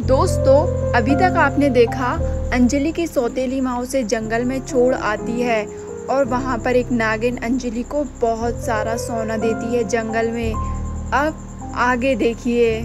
दोस्तों, अभी तक आपने देखा अंजलि की सौतेली माँ उसे जंगल में छोड़ आती है और वहाँ पर एक नागिन अंजलि को बहुत सारा सोना देती है जंगल में। अब आगे देखिए।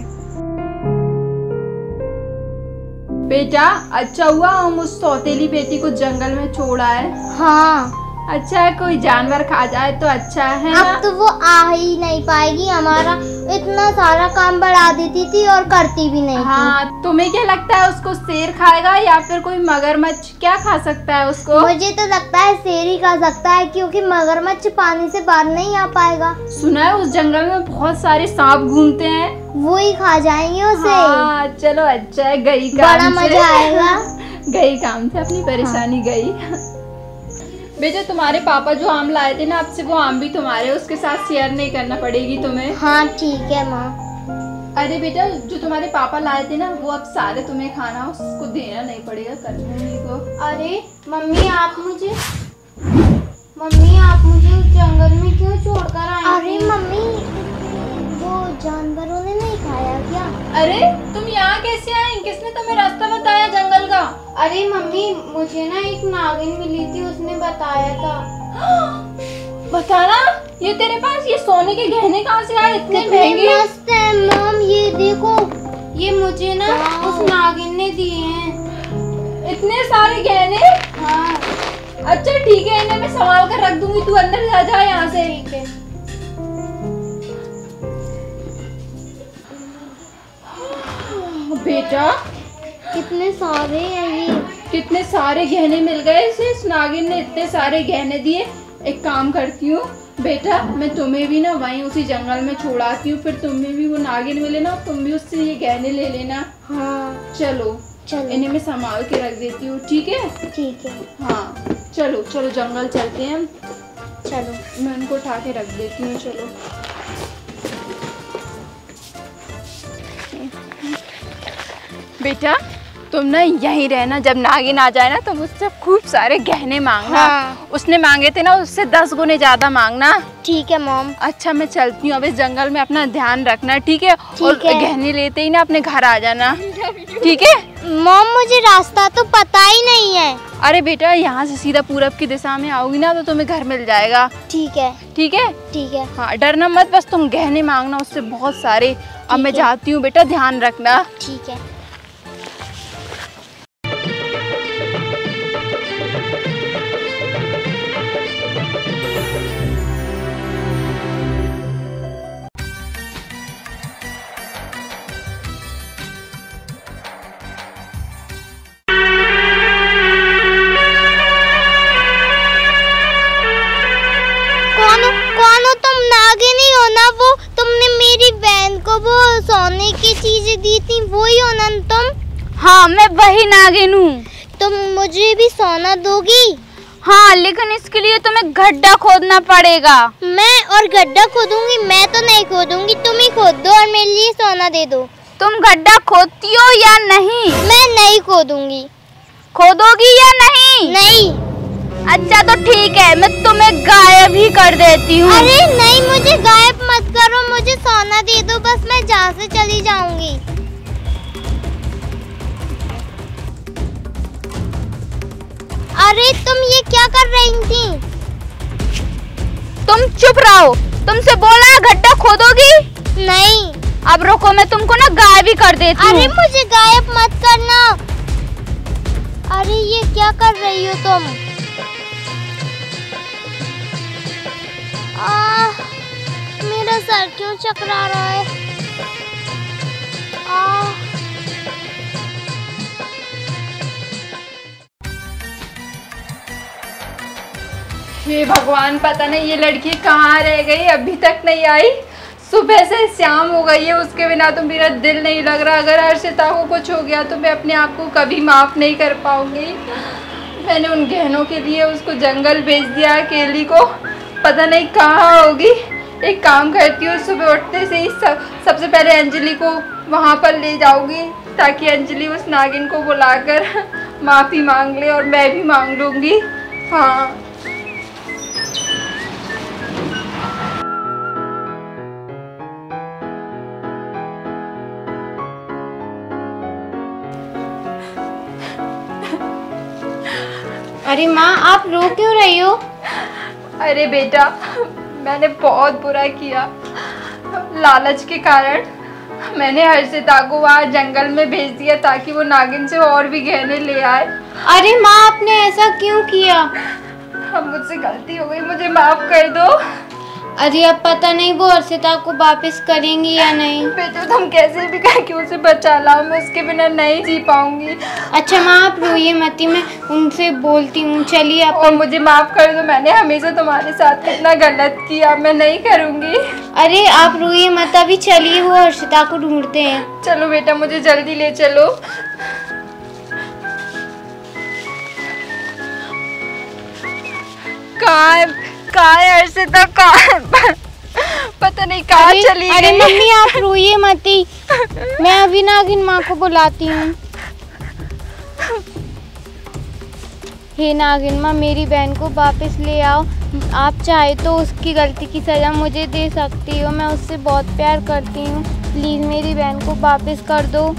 बेटा, अच्छा हुआ हम उस सौतेली बेटी को जंगल में छोड़ आए। हाँ, अच्छा है, कोई जानवर खा जाए तो अच्छा है ना? अब तो वो आ ही नहीं पाएगी। हमारा इतना सारा काम बढ़ा देती थी और करती भी नहीं थी। हाँ, तुम्हें क्या लगता है उसको शेर खाएगा या फिर कोई मगरमच्छ? क्या खा सकता है उसको? मुझे तो लगता है शेर ही खा सकता है, क्योंकि मगरमच्छ पानी से बाहर नहीं आ पाएगा। सुना है उस जंगल में बहुत सारे सांप घूमते हैं, वो ही खा जाएंगे उसे। हाँ, चलो अच्छा है, गई काम बड़ा मजा आएगा। गई काम से अपनी परेशानी गई। बेटा, तुम्हारे पापा जो आम लाए थे ना, आपसे वो आम भी तुम्हारे, उसके साथ शेयर नहीं करना पड़ेगी तुम्हें। हाँ ठीक है माँ। अरे बेटा, जो तुम्हारे पापा लाए थे ना, वो अब सारे तुम्हें खाना, उसको देना नहीं पड़ेगा कल को। अरे मम्मी, आप मुझे उस जंगल में क्यों छोड़कर आई? अरे मम्मी, वो जानवरों ने नहीं खाया क्या? अरे तुम यहाँ कैसे आई? किसने तुम्हें रास्ता बताया जंगल का? अरे मम्मी, मुझे ना एक नागिन मिली थी, उसने बताया था। बताना, ये तेरे पास ये सोने के गहने कहाँ से आए? इतने कितने महंगे। मस्त है मॉम, ये देखो, ये मुझे ना उस नागिन ने दिए हैं। इतने सारे गहने? हाँ। अच्छा ठीक है, इन्हें मैं संभाल कर रख दूंगी, तू अंदर जा जा यहाँ से। ठीक है। बेटा, कितने सारे हैं ये। कितने सारे गहने मिल गए इसे, इस नागिन ने इतने सारे गहने दिए। एक काम करती हूँ बेटा, मैं तुम्हें भी ना वहीं उसी जंगल में छोड़ाती हूँ, फिर तुम्हें भी वो नागिन मिले ना, तुम भी उससे ये गहने ले लेना। हाँ चलो चलो, इन्हें मैं संभाल के रख देती हूँ, ठीक है? ठीक है। हाँ चलो चलो, जंगल चलते हैं हम। चलो, मैं उनको उठा के रख देती हूँ, चलो। बेटा, तुम ना यहीं रहना, जब नागिन आ जाए ना तो मुझसे खूब सारे गहने मांगना। हाँ। उसने मांगे थे ना, उससे 10 गुने ज्यादा मांगना। ठीक है मॉम। अच्छा, मैं चलती हूँ, अब इस जंगल में अपना ध्यान रखना, ठीक है? और है। गहने लेते ही ना अपने घर आ जाना, ठीक है? मॉम, मुझे रास्ता तो पता ही नहीं है। अरे बेटा, यहाँ से सीधा पूरब की दिशा में आओगी ना तो तुम्हें घर मिल जाएगा। ठीक है। ठीक है? ठीक है। हाँ, डरना मत, बस तुम गहने मांगना उससे बहुत सारे। अब मैं जाती हूँ बेटा, ध्यान रखना। ठीक है। कौन हो तुम? नागिन ही हो ना? वो तुमने मेरी बहन को वो सोने की चीजें दी थी, वो ही हो ना तुम? हाँ, मैं वही नागिन हूँ। तुम मुझे भी सोना दोगी? हाँ, लेकिन इसके लिए तुम्हें गड्ढा खोदना पड़ेगा। मैं और गड्ढा खोदूंगी? मैं तो नहीं खोदूंगी, तुम ही खोद दो और मेरे लिए सोना दे दो। तुम गड्ढा खोदती हो या नहीं? मैं नहीं खोदूंगी। खोदोगी या नहीं? नहीं। अच्छा तो ठीक है, मैं तुम्हें गायब ही कर देती हूँ। अरे नहीं, मुझे गायब मत करो, मुझे सोना दे दो बस, मैं जहाँ से चली जाऊंगी। अरे तुम ये क्या कर रही थी? तुम चुप रहो, तुमसे बोला गड्ढा खोदोगी? नहीं। अब रुको, मैं तुमको ना गायब ही कर देती हूँ। अरे मुझे गायब मत करना। अरे ये क्या कर रही हो तुम? मेरा सर क्यों चकरा रहा है? हे भगवान, पता नहीं ये लड़की कहाँ रह गई, अभी तक नहीं आई। सुबह से शाम हो गई है, उसके बिना तो मेरा दिल नहीं लग रहा। अगर हर्षिता को कुछ हो गया तो मैं अपने आप को कभी माफ़ नहीं कर पाऊंगी। मैंने उन गहनों के लिए उसको जंगल भेज दिया, अकेली को, पता नहीं कहाँ होगी। एक काम करती हूँ, सुबह उठते से ही सबसे पहले अंजलि को वहाँ पर ले जाऊंगी, ताकि अंजलि उस नागिन को बुलाकर माफ़ी मांग ले और मैं भी मांग लूँगी। हाँ। अरे माँ, आप रो क्यों रही हो? अरे बेटा, मैंने बहुत बुरा किया। लालच के कारण मैंने हर्षिता को वहाँ जंगल में भेज दिया ताकि वो नागिन से और भी गहने ले आए। अरे माँ, आपने ऐसा क्यों किया? अब मुझसे गलती हो गई, मुझे माफ कर दो। अरे अब पता नहीं वो हर्षिता को वापस करेंगी या नहीं। बेटा, तुम कैसे भी करके उसे बचा लाओ, मैं उसके बिना नहीं जी पाऊंगी। अच्छा माँ, आप रोइए मत, मैं उनसे बोलती हूँ। चलिए आप। और मुझे माफ कर दो, मैंने हमेशा तुम्हारे साथ कितना गलत किया, मैं नहीं करूंगी। अरे आप रोइए मत, अभी चलिए वो हर्षिता को ढूंढते हैं। चलो बेटा, मुझे जल्दी ले चलो। कहाँ है हर्षिता? कहाँ है? पता नहीं कहाँ चली गई। अरे मम्मी, आप रोइए मत ही, मैं अभी नागिन माँ को बुलाती हूँ। हे नागिन माँ, मेरी बहन को वापस ले आओ। आप चाहे तो उसकी गलती की सजा मुझे दे सकती हो, मैं उससे बहुत प्यार करती हूँ। प्लीज मेरी बहन को वापस कर दो।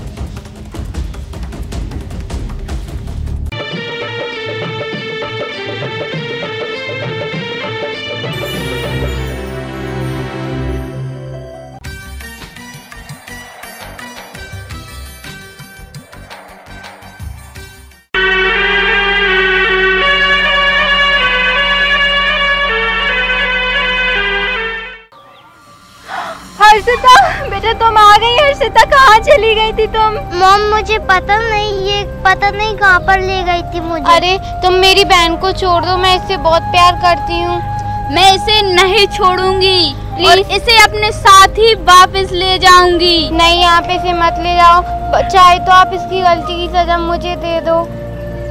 हर्षिता, बेटा तुम आ गई। हर्षिता, कहाँ चली गई थी तुम? मॉम, मुझे पता नहीं कहाँ पर ले गई थी मुझे। अरे तुम मेरी बहन को छोड़ दो, मैं इससे बहुत प्यार करती हूँ। मैं इसे नहीं छोड़ूंगी और इसे अपने साथ ही वापस ले जाऊंगी। नहीं, आप इसे मत ले जाओ। चाहे तो आप इसकी गलती की सजा मुझे दे दो।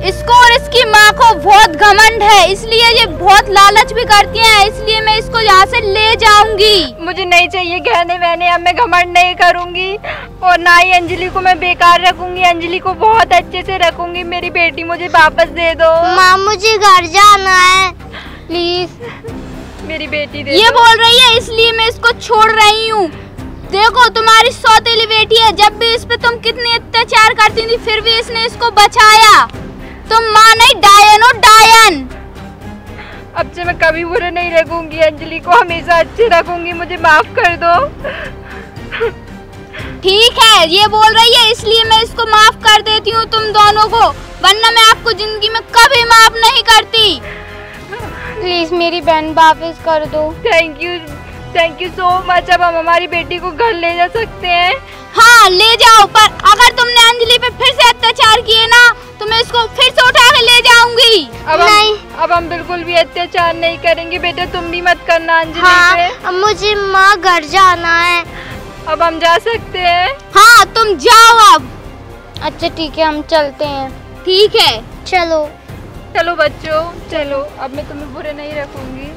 इसको और इसकी माँ को बहुत घमंड है, इसलिए ये बहुत लालच भी करती हैं, इसलिए मैं इसको यहाँ से ले जाऊंगी। मुझे नहीं चाहिए गहने वहने, अब मैं घमंड नहीं करूंगी और ना ही अंजलि को मैं बेकार रखूंगी। अंजलि को बहुत अच्छे से रखूंगी। मेरी बेटी मुझे वापस दे दो। माँ, मुझे घर जाना है, प्लीज मेरी बेटी दे ये दो। बोल रही है इसलिए मैं इसको छोड़ रही हूँ। देखो, तुम्हारी सौतेली बेटी है, जब भी इस पे तुम कितने अत्याचार करती थी फिर भी इसने इसको बचाया। तुम माँ नहीं, डायन हो, डायन। अब से मैं कभी बुरा नहीं रखूंगी, अंजलि को हमेशा अच्छे रखूंगी। मुझे माफ कर दो। ठीक है, ये बोल रही है इसलिए मैं इसको माफ कर देती हूँ तुम दोनों को, वरना मैं आपको जिंदगी में कभी माफ नहीं करती। प्लीज मेरी बहन वापस कर दो। Thank you so much. अब हम हमारी बेटी को घर ले जा सकते हैं। हाँ, ले जाओ, पर अगर तुमने अंजलि पे फिर से अत्याचार किए ना तो मैं इसको फिर से उठा के ले जाऊंगी। अब हम बिल्कुल भी अत्याचार नहीं करेंगे। बेटा तुम भी मत करना अंजलि पे। अब मुझे माँ घर जाना है। अब हम जा सकते हैं? हाँ, तुम जाओ अब। अच्छा ठीक है, हम चलते हैं। ठीक है, चलो चलो बच्चों, चलो। अब मैं तुम्हें बुरे नहीं रखूंगी।